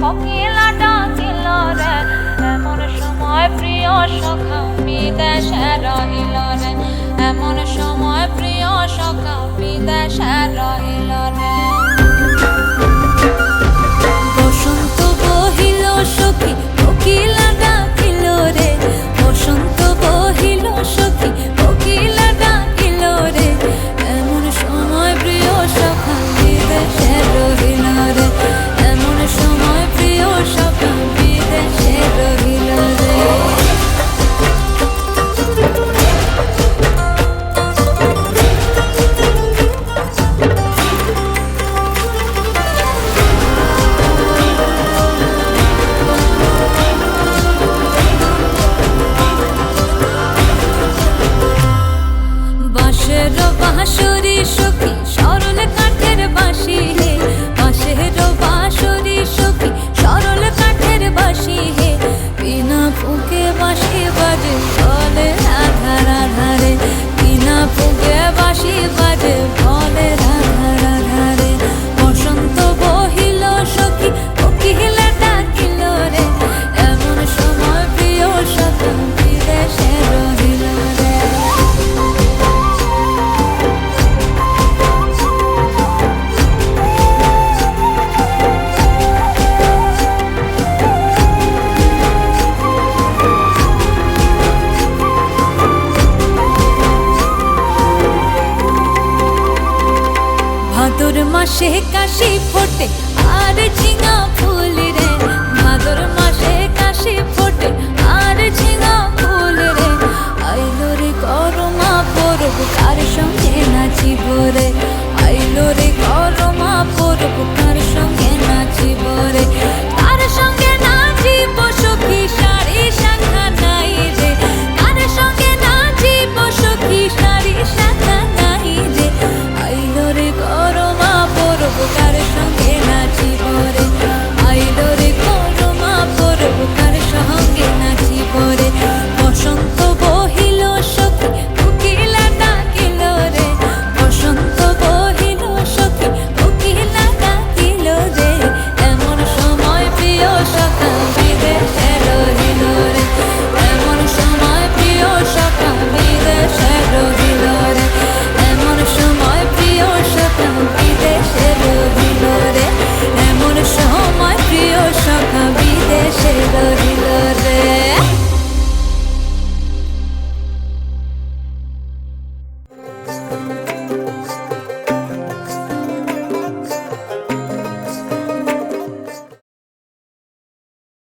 কোকিলা ডাকিল রে, এমন সময় প্রিয় সখা বিদেশে রহিল রে, এমন সময় প্রিয় সখা বিদেশে রহিল রে। বসন্ত বহিল সখী কোকিলা ডাকিল রে, বসন্ত বহিল সখী কোকিলা ডাকিল রে, এমন সময় প্রিয় সখা বিদেশে রহিল রে, এমন সময় প্রিয় সখা বিদেশে রহিল রে। বাঁশের বাঁশরি সখী সরল কাঠের বাঁশি হে, বাঁশের বাঁশরি সখী সরল কাঠের বাঁশি হে, বিনা ফুঁকে বাঁশি বাজে বলে রাধা রাধা রে, বিনা ফুঁকে বাঁশি বাজে বলে রাধা রাধা রে। বসন্ত বহিল সখী কোকিলা ডাকিল রে, এমন সময় প্রিয় সখা বিদেশে রহিল রে। ভাদর মাসে কাশি ফোটে